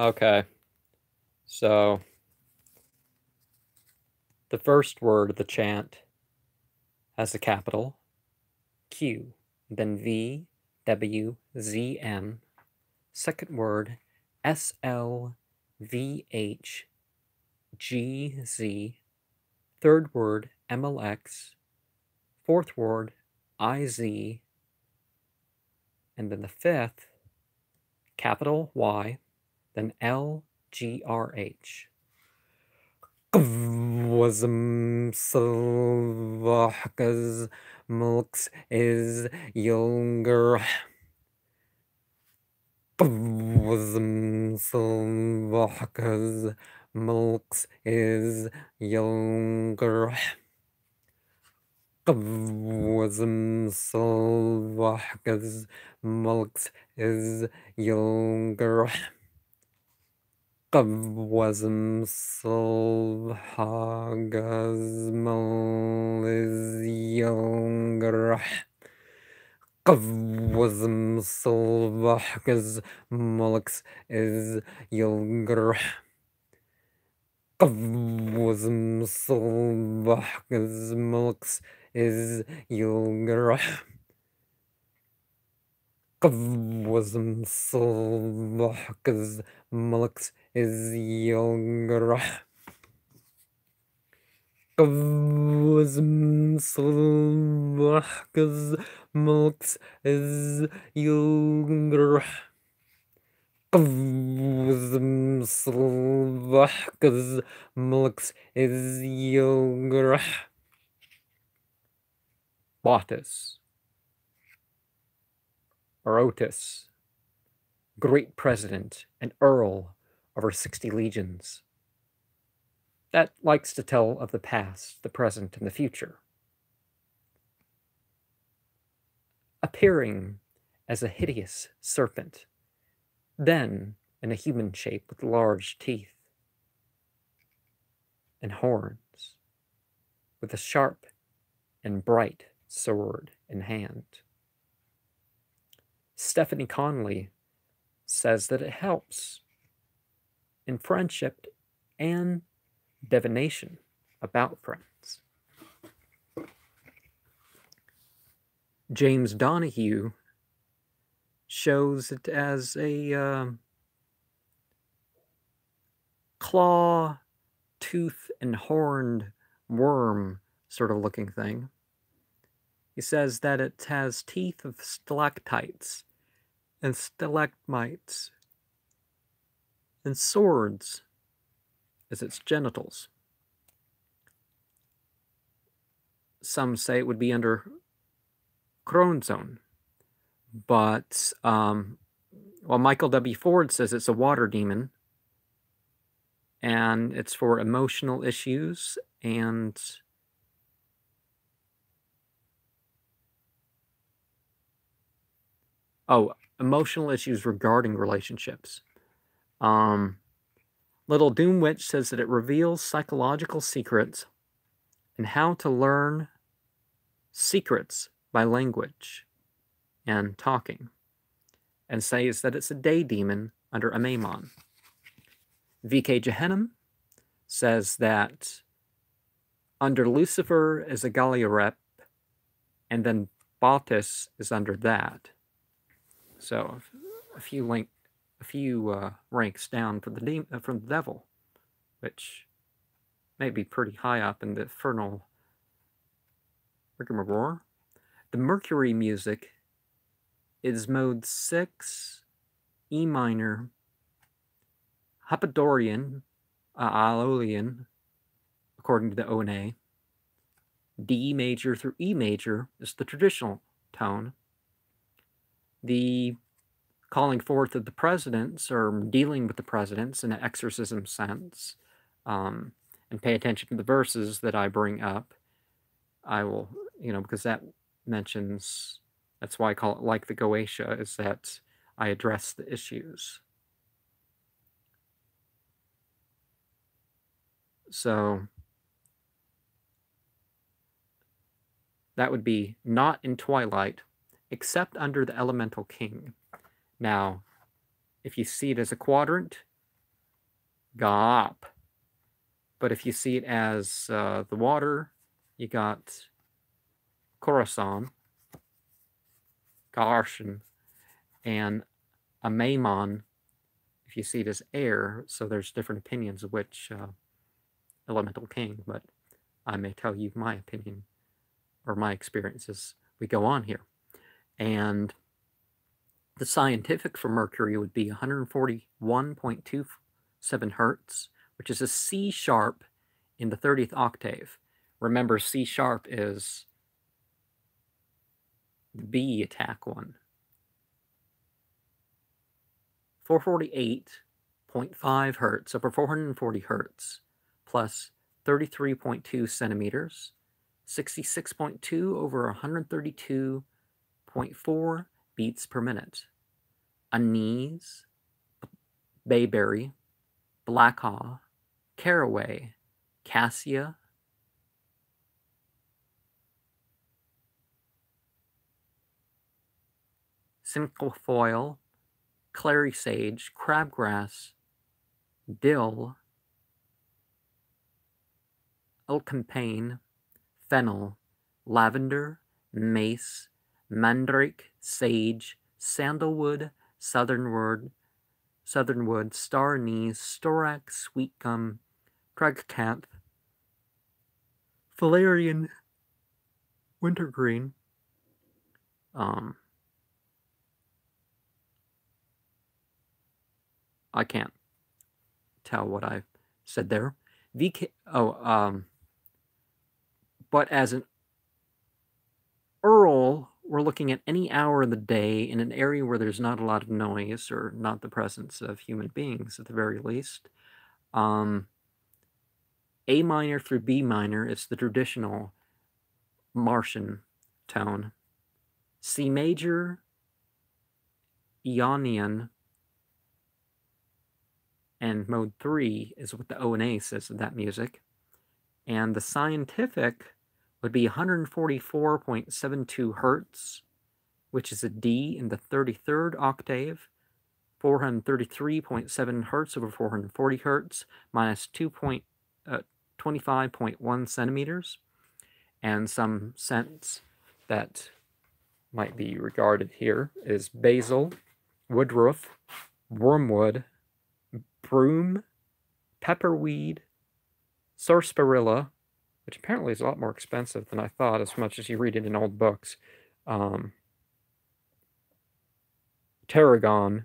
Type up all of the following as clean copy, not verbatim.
Okay. So, the first word of the chant has a capital Q, then V, W, Z, M. Second word, S, L, V, H, G, Z. Third word, MLX. Fourth word, IZ. And then the fifth, capital Y, then L, G, R, H. Wasm Salvahkas Milks is younger. Wasm Salvahkas Milks is younger. Wasm Salvahkas Milks is younger. Wasm Salvahgas is younger. Wasm Salvahgas Milks is younger. Wasm Salvahgas Milks is younger. Wasm Salvahgas Milks is younger. Wasm Salvahgas Milks is younger. Wasm Salvahgas Milks is younger. Botis, or Otis, great president and earl over 60 legions, that likes to tell of the past, the present, and the future. Appearing as a hideous serpent, then in a human shape with large teeth and horns, with a sharp and bright sword in hand. Stephanie Conley says that it helps in friendship and divination about friends. James Donahue shows it as a claw, tooth, and horned worm sort of looking thing. He says that it has teeth of stalactites and stalagmites and swords as its genitals. Some say it would be under Cronzone, but Michael W. Ford says it's a water demon, and it's for emotional issues and emotional issues regarding relationships. Little Doom Witch says that it reveals psychological secrets and how to learn secrets by language and talking, and says that it's a day demon under Amamon. VK Jehennem says that under Lucifer is a Galiorep, and then Botis is under that. So a few ranks down from the devil, which may be pretty high up in the infernal rigmarole. The Mercury music is mode 6, E minor, Hypodorian, Aeolian, according to the ONA. D major through E major is the traditional tone. The calling forth of the presidents, or dealing with the presidents in an exorcism sense, and pay attention to the verses that I bring up. I will, because that mentions, that's why I call it Like The Goetia, is that I address the issues. So that would be not in Twilight, except under the Elemental King. Now, if you see it as a quadrant, Gop. But if you see it as the water, you got Khorasan, Garshan, and a Maimon, if you see it as air. So there's different opinions of which elemental king, but I may tell you my opinion or my experiences we go on here. And the scientific for Mercury would be 141.27 hertz, which is a C sharp in the 30th octave. Remember, C sharp is the B attack one. 448.5 hertz over 440 hertz plus 33.2 centimeters, 66.2 over 132.4 beats per minute. Anise, bayberry, black haw, caraway, cassia, cinquefoil, clary sage, crabgrass, dill, elecampane, fennel, lavender, mace, mandrake, sage, sandalwood, southernwood, star anise, storax, sweet gum, cragcanth, valerian, wintergreen, I can't tell what I said there. But as an Earl, we're looking at any hour of the day in an area where there's not a lot of noise or not the presence of human beings at the very least. A minor through B minor is the traditional Martian tone. C major, Ionian, and mode 3 is what the O and A says of that music. And the scientific would be 144.72 hertz, which is a D in the 33rd octave, 433.7 hertz over 440 hertz, minus 25.1 centimeters, and some scents that might be regarded here is basil, woodruff, wormwood, broom, pepperweed, sarsaparilla, which apparently is a lot more expensive than I thought, as much as you read it in old books, tarragon,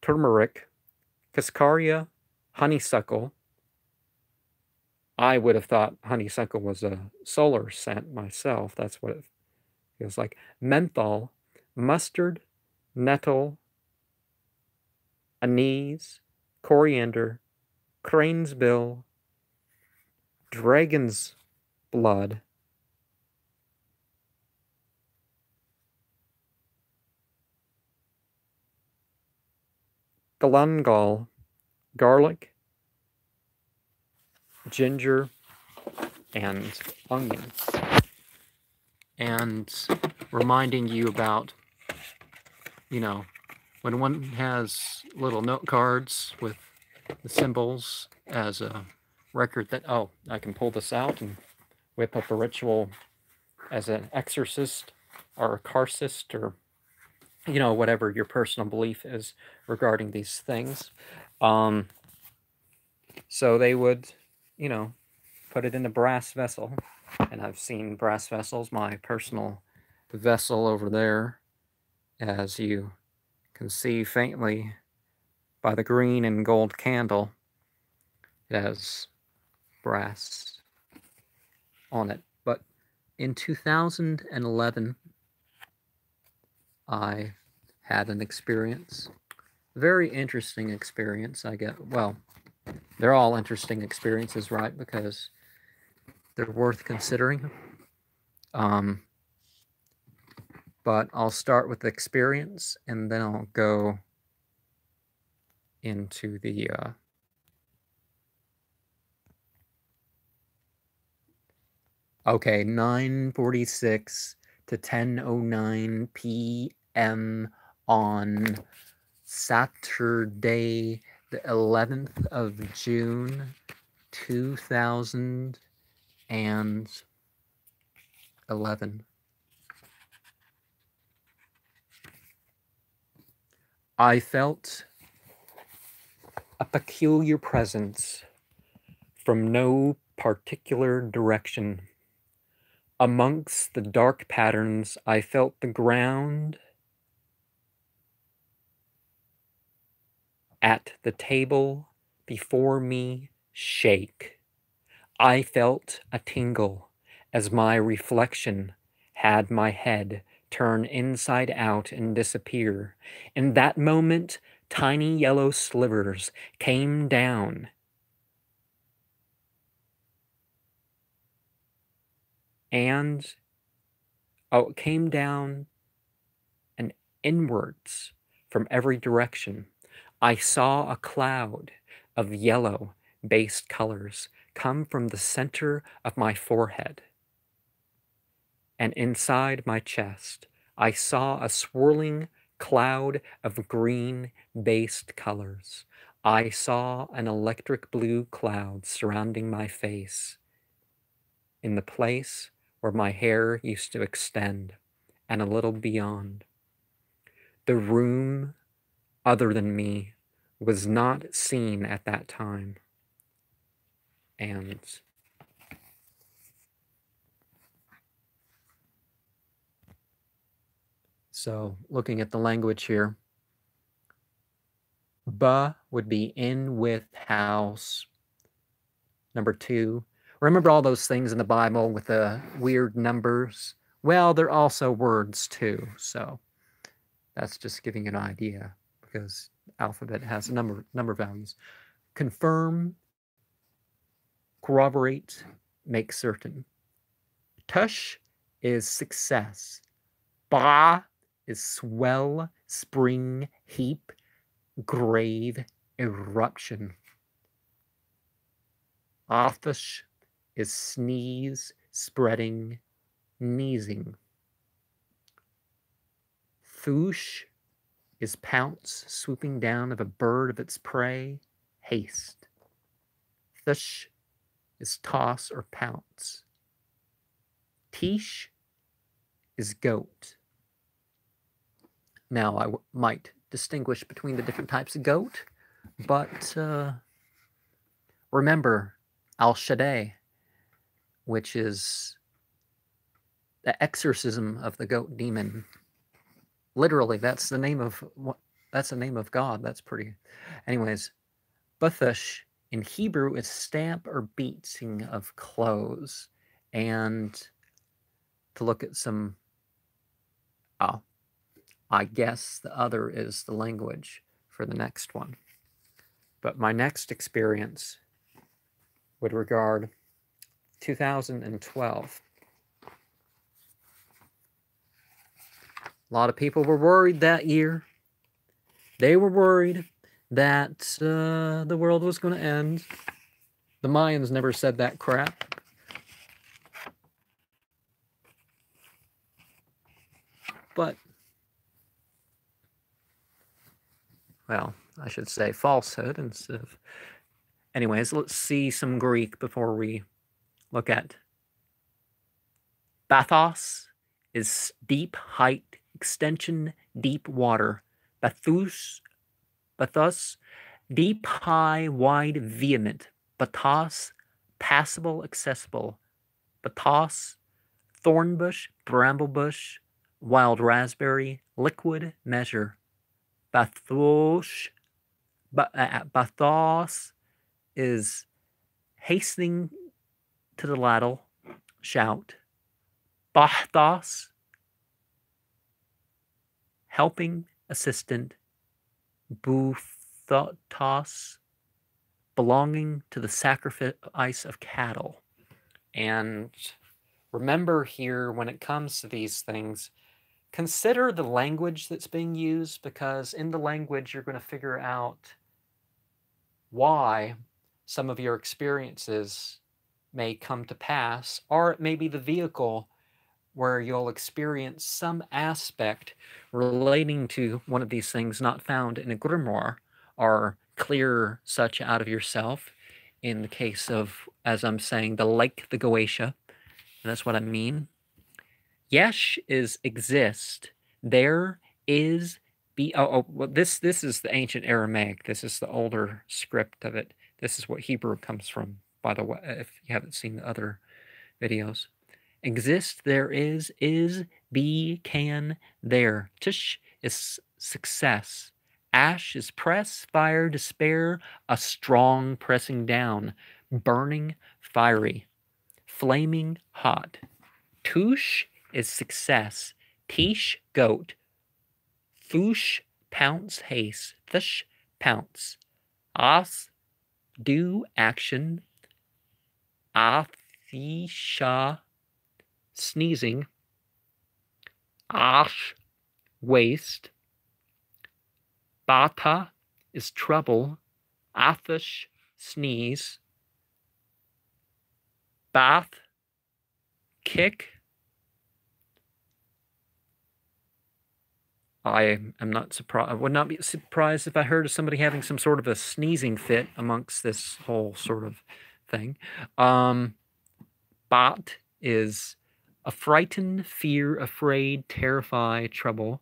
turmeric, cascaria, honeysuckle. I would have thought honeysuckle was a solar scent myself. That's what it feels like. Menthol, mustard, nettle, anise, coriander, crane's bill, dragon's blood, galangal, garlic, ginger, and onion. And reminding you about, when one has little note cards with the symbols as a record that, I can pull this out and whip up a ritual as an exorcist or a carcist or, whatever your personal belief is regarding these things. So they would, put it in a brass vessel. And I've seen brass vessels, my personal vessel over there, as you can see faintly by the green and gold candle. It has brass on it. But in 2011, I had an experience. Very interesting experience, I guess. Well, they're all interesting experiences, right? Because they're worth considering. But I'll start with the experience, and then I'll go into the okay, 9:46 to 10:09 p.m. on Saturday, the 11th of June, 2011. I felt a peculiar presence from no particular direction. Amongst the dark patterns, I felt the ground at the table before me shake. I felt a tingle as my reflection had my head turn inside out and disappear. In that moment, tiny yellow slivers came down and it came down and inwards from every direction. I saw a cloud of yellow-based colors come from the center of my forehead. And inside my chest, I saw a swirling cloud of green-based colors. I saw an electric blue cloud surrounding my face in the place where my hair used to extend and a little beyond. The room other than me was not seen at that time. And so looking at the language here, ba would be in with house. Number 2. Remember all those things in the Bible with the weird numbers? Well, they're also words too. So that's just giving an idea because alphabet has number values. Confirm, corroborate, make certain. Tush is success. Ba is swell, spring, heap, grave, eruption. Athish is sneeze, spreading, sneezing. Thoosh is pounce, swooping down of a bird of its prey, haste. Thush is toss or pounce. Tish is goat. Now, I might distinguish between the different types of goat, but remember Al Shaddai, which is the exorcism of the goat demon. Literally, that's the name of God. That's pretty. Anyways, Bathush in Hebrew is stamp or beating of clothes. And to look at some, I guess the other is the language for the next one. But my next experience would regard 2012. A lot of people were worried that year. They were worried that the world was going to end. The Mayans never said that crap. But, well, I should say falsehood instead of... Anyways, let's see some Greek before we look at. Bathos is deep height, extension, deep water. Bathos, deep, high, wide, vehement. Bathos, passable, accessible. Bathos, thornbush, bramblebush, wild raspberry, liquid, measure. Bathos is hastening to the ladle, shout. Bathos, helping, assistant. Bouthotos, belonging to the sacrifice of cattle. And remember here, when it comes to these things, consider the language that's being used, because in the language you're going to figure out why some of your experiences may come to pass, or it may be the vehicle where you'll experience some aspect relating to one of these things not found in a grimoire or clear such out of yourself. In the case of, as I'm saying, the Like The Goetia, and that's what I mean. Yesh is exist. There is be. Well, this is the ancient Aramaic. This is the older script of it. This is what Hebrew comes from, by the way, if you haven't seen the other videos. Exist, there is, be, can, there. Tish is success. Ash is press, fire, despair, a strong pressing down, burning, fiery, flaming, hot. Tush is success. Tish, goat. Thush, pounce, haste. Thush, pounce. As, do, action. Athisha, sneezing. Ash, waste. Bata is trouble. Athish, sneeze. Bath, kick. I am not surprised. I would not be surprised if I heard of somebody having some sort of a sneezing fit amongst this whole sort of thing. Bat is a frightened, fear, afraid, terrify, trouble.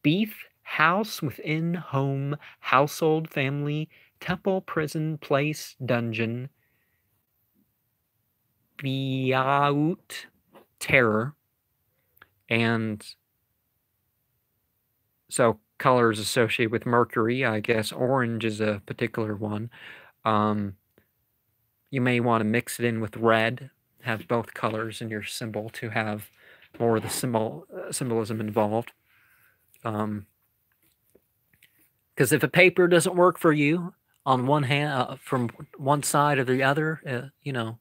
Beef, house, within, home, household, family, temple, prison, place, dungeon. Biaut, terror. And so colors associated with Mercury, I guess orange is a particular one. You may want to mix it in with red, have both colors in your symbol to have more of the symbolism involved. Because if a paper doesn't work for you on one hand, from one side or the other, you know,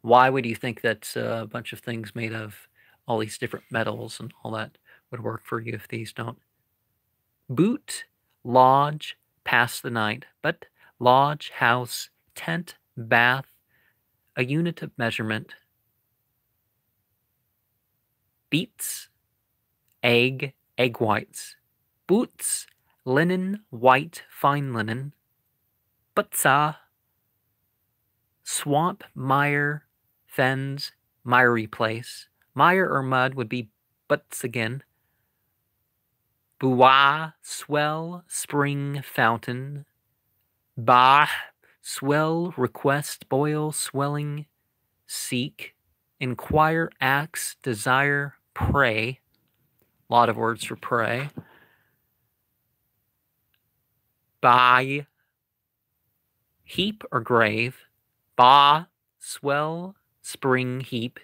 why would you think that a bunch of things made of all these different metals and all that would work for you if these don't? Boot, lodge, pass the night, but lodge, house, tent, bath, a unit of measurement. Beets, egg, egg whites. Boots, linen, white, fine linen. Butsa, swamp, mire, fens, miry place. Mire or mud would be butts again. Buah, swell, spring, fountain. Bah, swell, request, boil, swelling, seek, inquire, ask, desire, pray. A lot of words for pray. By, heap or grave. Ba, swell, spring, heap.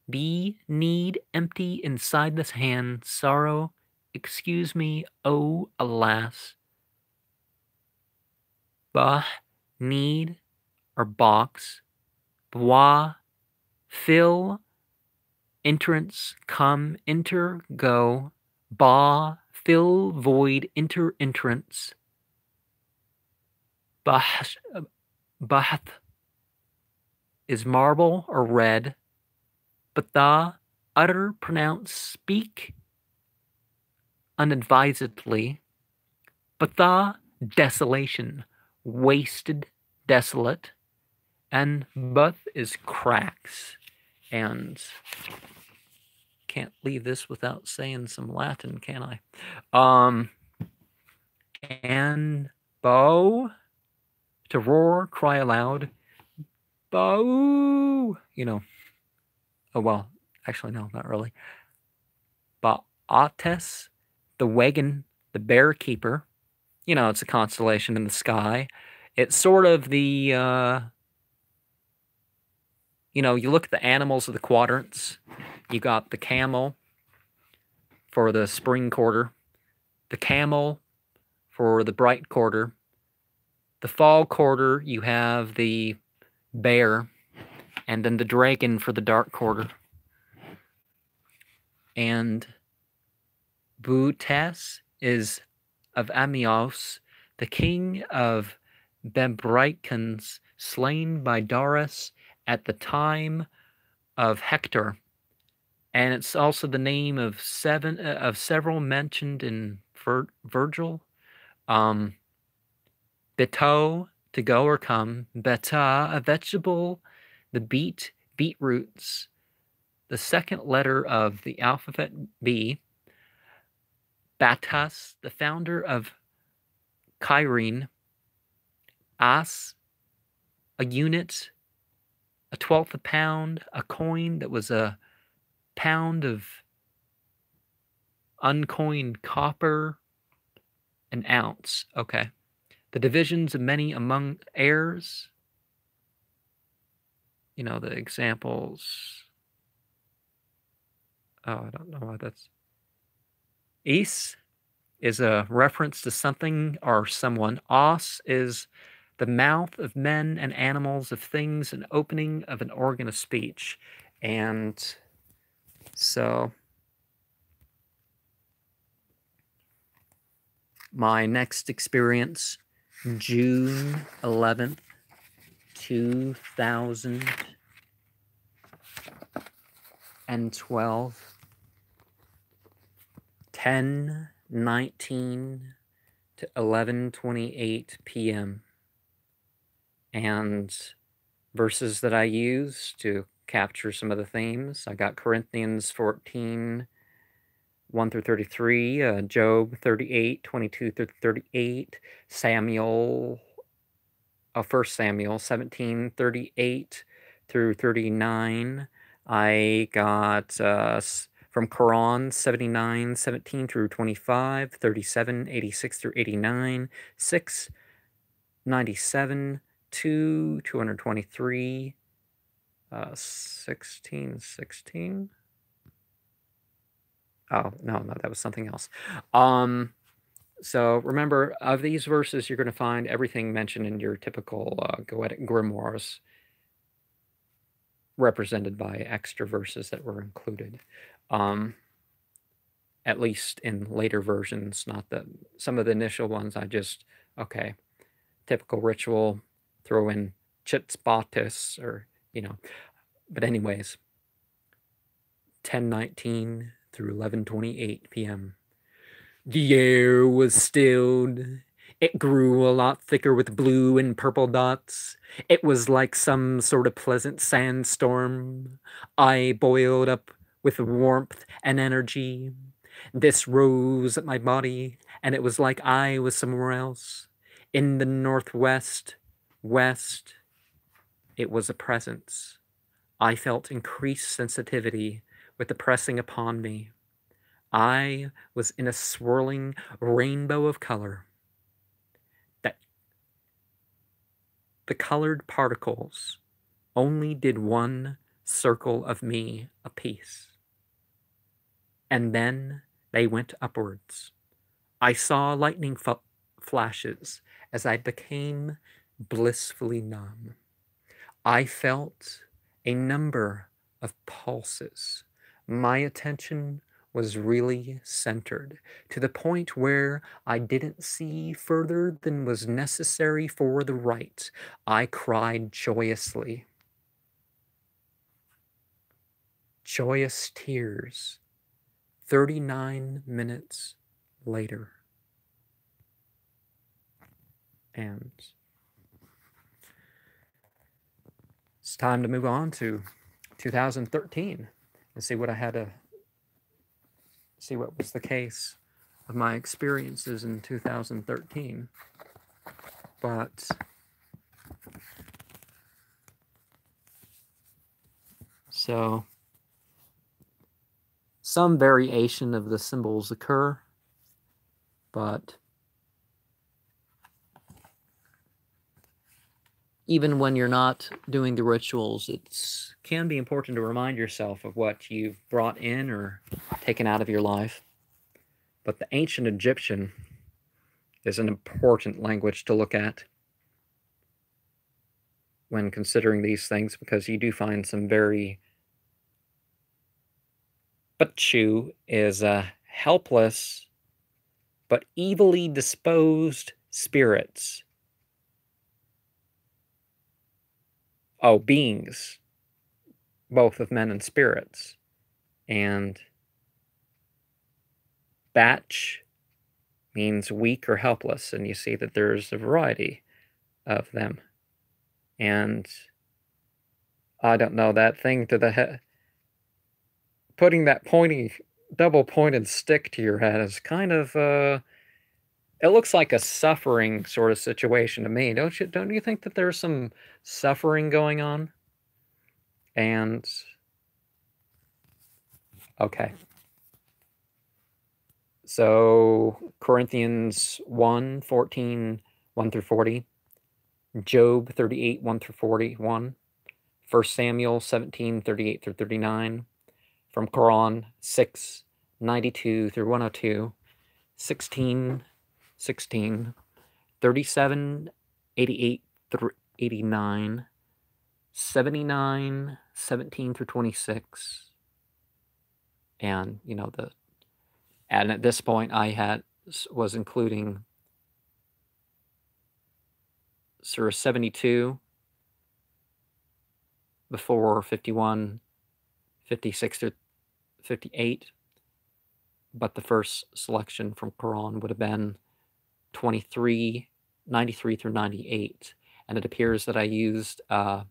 Be, need, empty, inside this hand, sorrow, excuse me, oh, alas. Bah, need, or box. Bois, fill, entrance, come, enter, go. Ba, fill, void, enter, entrance. Bath is marble or red. Batha, utter, pronounce, speak unadvisedly. Batha, desolation, wasted, desolate. And buth is cracks. And can't leave this without saying some Latin, can I? And bow, to roar, cry aloud. Bow, you know. Oh, well, actually, no, not really. Botis, the wagon, the bear keeper. You know, it's a constellation in the sky. It's sort of the, you know, you look at the animals of the quadrants. You got the camel for the spring quarter, the camel for the bright quarter. The fall quarter, you have the bear, and then the dragon for the dark quarter. And Botis is of Amios, the king of Bebraikans, slain by Darius at the time of Hector. And it's also the name of several mentioned in Virgil. Beto, to go or come. Beta, a vegetable. The beetroots. The second letter of the alphabet B. Batas, the founder of Kyrene. As, a unit, a twelfth a pound, a coin that was a pound of uncoined copper, an ounce. Okay. The divisions of many among heirs. You know, the examples. Oh, I don't know why that's. Is is a reference to something or someone. Os is the mouth of men and animals, of things, an opening of an organ of speech. And so my next experience, June 11th, 2012, 10:19 to 11:28 p.m. And verses that I use to capture some of the themes, I got Corinthians 14, 1 through 33, Job 38, 22 through 38, Samuel, 1 Samuel 17, 38 through 39. I got from Quran 79, 17 through 25, 37, 86 through 89, 6, 97, 2, 223, 16, 16. Oh, no, that was something else. So remember, of these verses, you're going to find everything mentioned in your typical Goetic grimoires, represented by extra verses that were included. At least in later versions, not some of the initial ones, I just, okay, typical ritual, throw in chits Botis, or, but anyways, 10:19 through 11:28 p.m. The air was stilled. It grew a lot thicker with blue and purple dots. It was like some sort of pleasant sandstorm. I boiled up with warmth and energy. This rose at my body, and it was like I was somewhere else. In the northwest, west, it was a presence. I felt increased sensitivity with the pressing upon me. I was in a swirling rainbow of color. That the colored particles only did one circle of me apiece. And then they went upwards. I saw lightning flashes as I became blissfully numb. I felt a number of pulses. My attention was really centered, to the point where I didn't see further than was necessary for the rite. I cried joyously. Joyous tears. 39 minutes later. And it's time to move on to 2013 and see what was the case of my experiences in 2013. But so some variation of the symbols occur, but even when you're not doing the rituals, it can be important to remind yourself of what you've brought in or taken out of your life. But the ancient Egyptian is an important language to look at when considering these things, because you do find some very... Bachu is helpless but evilly disposed spirits. Oh, beings, both of men and spirits. And Batch means weak or helpless, and you see that there's a variety of them. And I don't know, that thing to the head, putting that pointy, double-pointed stick to your head is kind of, it looks like a suffering sort of situation to me. Don't you think that there's some suffering going on? And okay. So Corinthians 1:14, 1 through 40, Job 38, 1 through 41, 1 Samuel 17, 38 through 39, from Quran 6, 92 through 102, 16, 16, 37, 88 through 89, 79, 17 through 26, and and at this point I was including Surah 72 before 51, 56 through 58, but the first selection from Quran would have been 23, 93 through 98, and it appears that I used a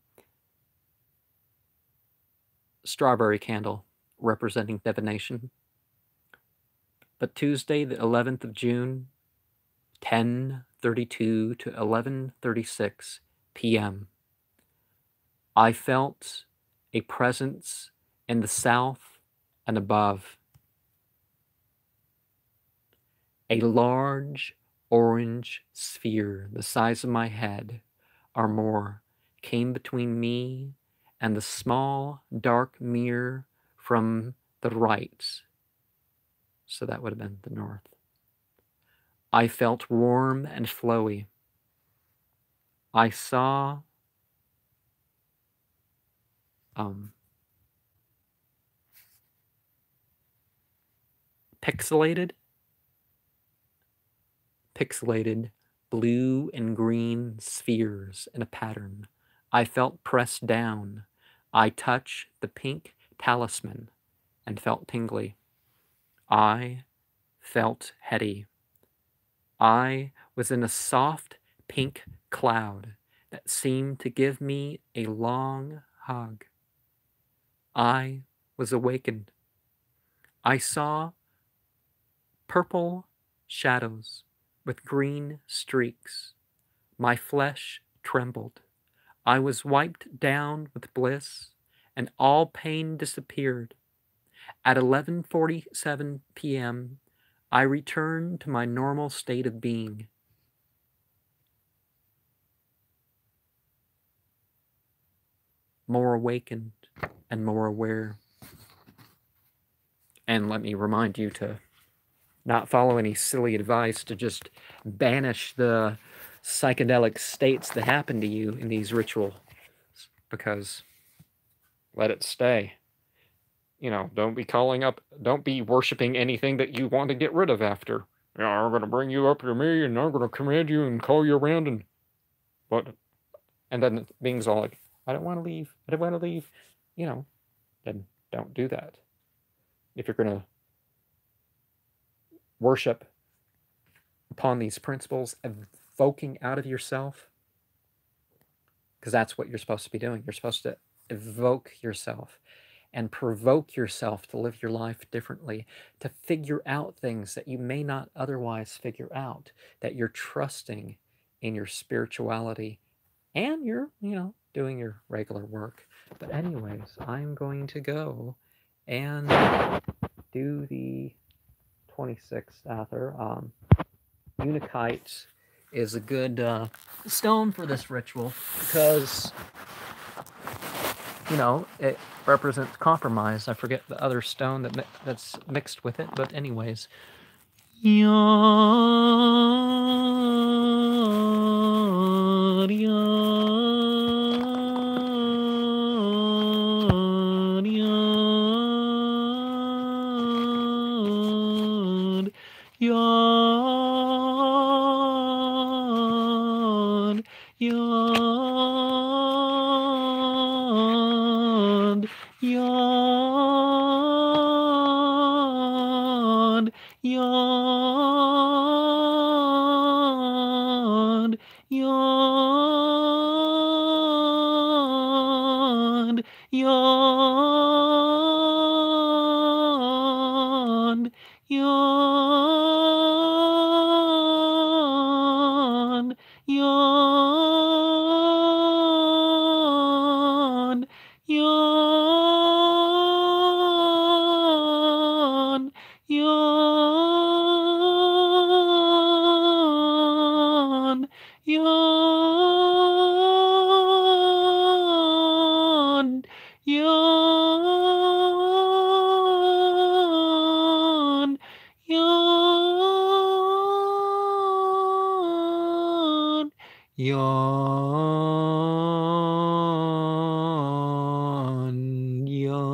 strawberry candle representing divination. But Tuesday, the 11th of June, 10:32 to 11:36 p.m., I felt a presence in the south and above. A large orange sphere the size of my head or more came between me and the small dark mirror from the right. So that would have been the north. I felt warm and flowy. I saw pixelated blue and green spheres in a pattern. I felt pressed down. I touched the pink talisman and felt tingly. I felt heady. I was in a soft pink cloud that seemed to give me a long hug. I was awakened. I saw purple shadows with green streaks. My flesh trembled. I was wiped down with bliss, and all pain disappeared. At 11:47 p.m., I returned to my normal state of being. More awakened and more aware. And let me remind you to not follow any silly advice to just banish the psychedelic states that happen to you in these rituals, because let it stay. Don't be worshiping anything that you want to get rid of after. I'm going to bring you up to me, and I'm going to command you and call you around, and then the being's all like, I don't want to leave. Then don't do that. If you're going to worship upon these principles, evoking out of yourself, because that's what you're supposed to be doing. You're supposed to evoke yourself and provoke yourself to live your life differently, to figure out things that you may not otherwise figure out, that you're trusting in your spirituality, and you're, doing your regular work. But anyways, I'm going to go and do the 26th Aethyr. Unakite is a good stone for this ritual because, it represents compromise. I forget the other stone that's mixed with it, but anyways. Yawn, yawn, yawn, yawn, yawn, yawn, yawn, yawn, yawn, yawn, yawn.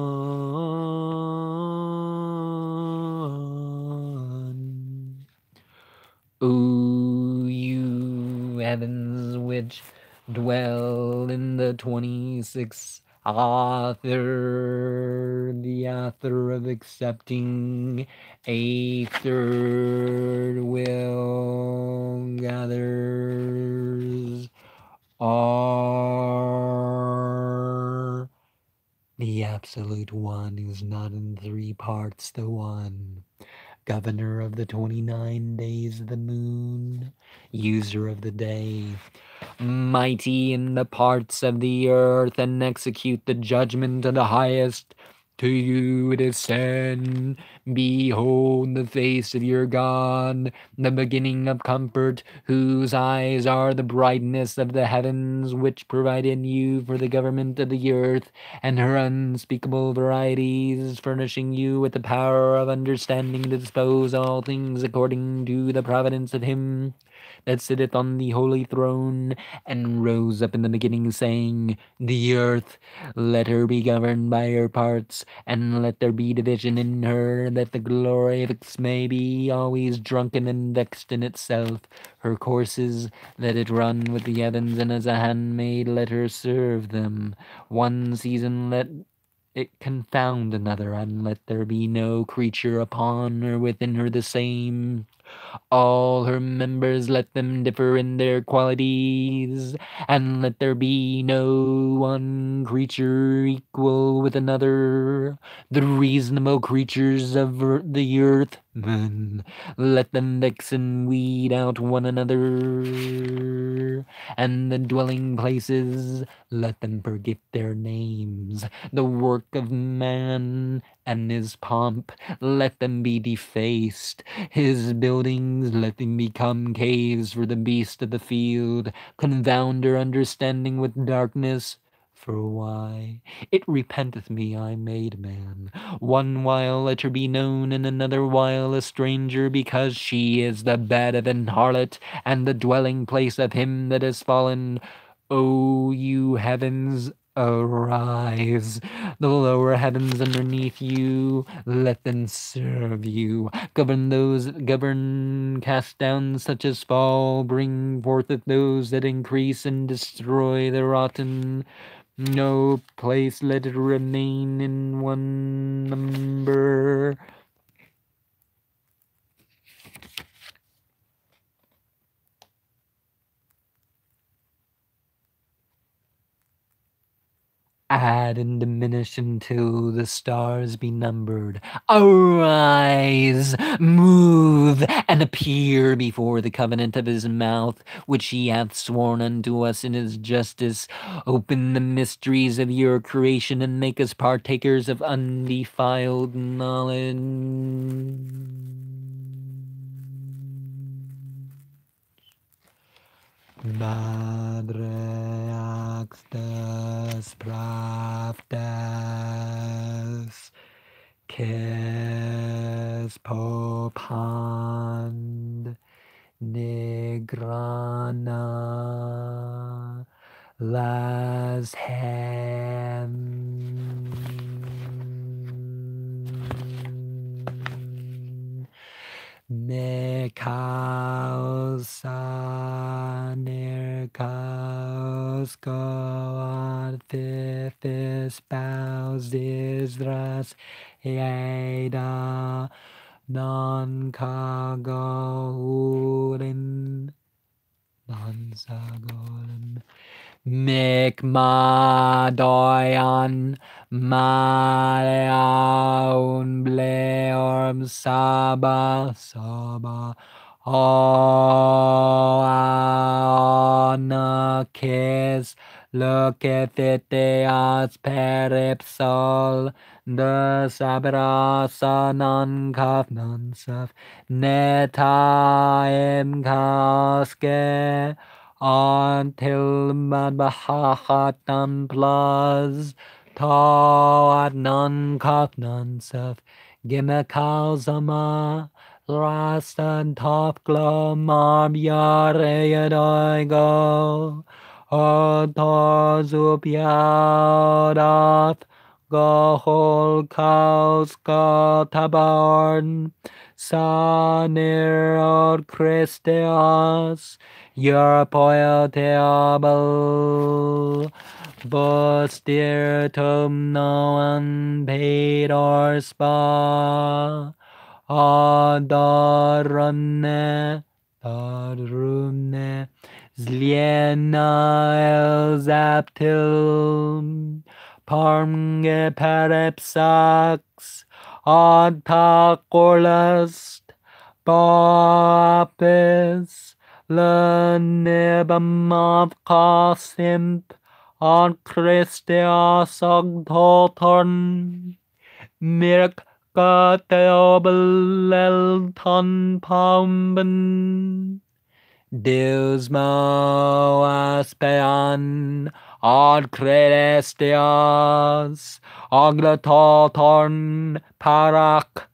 Ooh, you heavens which dwell in the 26th author, the author of accepting a third will gathers are the absolute one who's not in three parts, the one. Governor of the 29 days of the moon, user of the day, mighty in the parts of the earth, and execute the judgment of the highest. To you it is said, behold the face of your God, the beginning of comfort, whose eyes are the brightness of the heavens, which provided you for the government of the earth, and her unspeakable varieties, furnishing you with the power of understanding to dispose all things according to the providence of him that sitteth on the holy throne, and rose up in the beginning, saying, the earth, let her be governed by her parts, and let there be division in her, that the glory of it may be always drunken and vexed in itself. Her courses, let it run with the heavens, and as a handmaid let her serve them. One season let it confound another, and let there be no creature upon or within her the same. All her members let them differ in their qualities, and let there be no one creature equal with another. The reasonable creatures of the earth, men, let them vex and weed out one another, and the dwelling places, let them forget their names. The work of man and his pomp, let them be defaced. His buildings, let them become caves for the beast of the field. Confound her understanding with darkness. For why? It repenteth me I made man. One while let her be known, and another while a stranger, because she is the bed of an harlot, and the dwelling place of him that is fallen. O you heavens, arise. The lower heavens underneath you, let them serve you. Govern, cast down such as fall, bring forth those that increase, and destroy the rotten. No place let it remain in one number. Add and diminish until the stars be numbered. Arise, move, and appear before the covenant of his mouth, which he hath sworn unto us in his justice. Open the mysteries of your creation, and make us partakers of undefiled knowledge. Madre actas pravdas, kes popand negrana las me causa nercaus goad fifis paus isdras eida non cago urin Bansagolem Mikmadoyan Maleaun Bleorm Saba Saba Anakis looketh it as peripsol the Sabrasa non covenants Netaim kaske until madbahatan plus tawat non covenants of Gimakauzama Rastan top glomam yareyadoigo Otozupiadat Gohol kaus go tabarn Sanirod Christios your poetiable Bustirtum no one paid or spa Adarune Darune Zliena Elzaptil Parmge Perepsax Antakorlest Bapis Lenibamav Kasimp on Christias Ogtoton Mirk Gateobelelton Pomben Deus mo aspean ad Christias Ogtoton Parak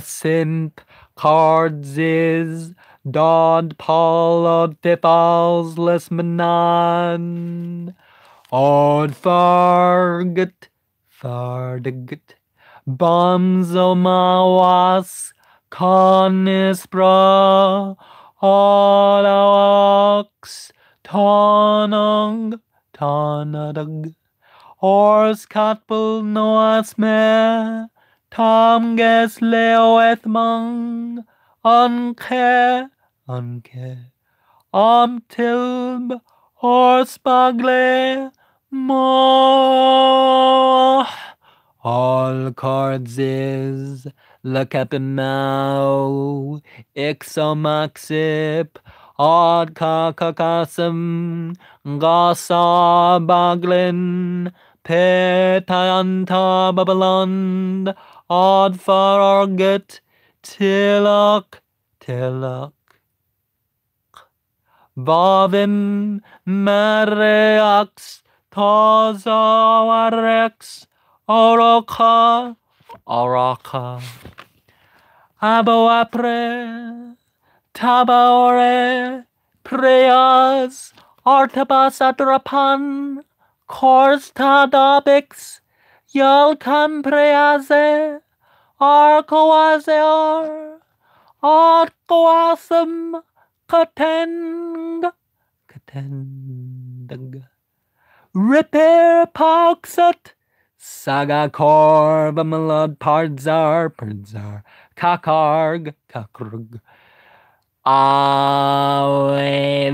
Simp cards Dod Paul defalsless manan Od farget Bamzomawas Conispra Olaox Tonag Ors Catpul Noas Me Tom Ges Leo Ethmong Unke Tilb Ors Bagle Mo All cards is Le Capimau Ixomaxip Odd Kakakasum Gasa Baglin Petayanta Babylon Odd Farget Tilak Vavim Mareax Tozawarex Oroka Aboapre Tabaore Preas Artabas Adrapan Kors Tadabix Yalkan Preaze Arkoazeor Arkoasum Kateng Repair Pauxet Saga Korb Malad Pardzar Kakarg Awe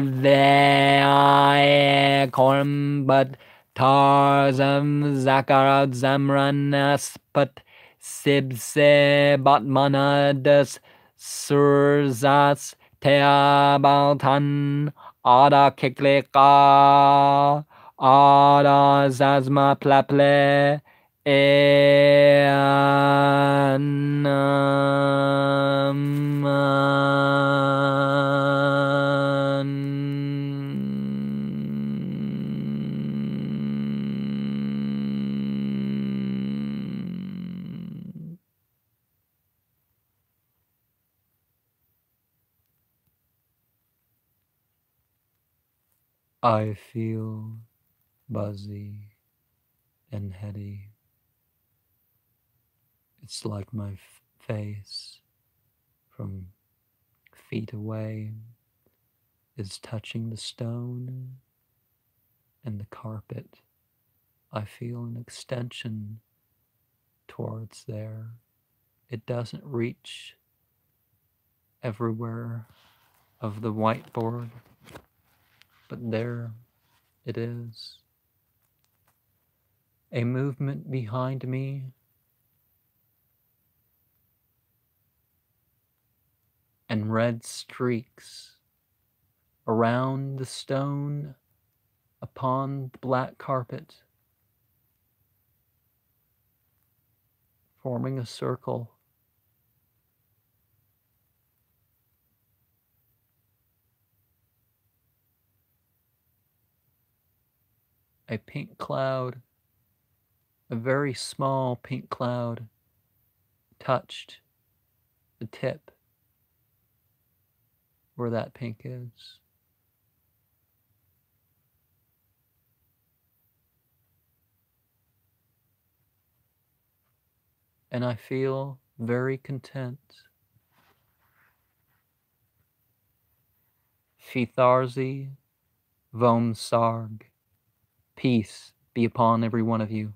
Korm but Tarzam Zakarad Zamranas but Sibse Batmanadas Surzas Teabaltan Ada Kikleka Ada Zazma Plaple I feel buzzy and heady. It's like my face from feet away is touching the stone and the carpet. I feel an extension towards there. It doesn't reach everywhere of the whiteboard, but there it is. A movement behind me, and red streaks around the stone upon the black carpet, forming a circle. A pink cloud, a very small pink cloud, touched the tip where that pink is. And I feel very content. Fitharzi, Vom Sarg, peace be upon every one of you.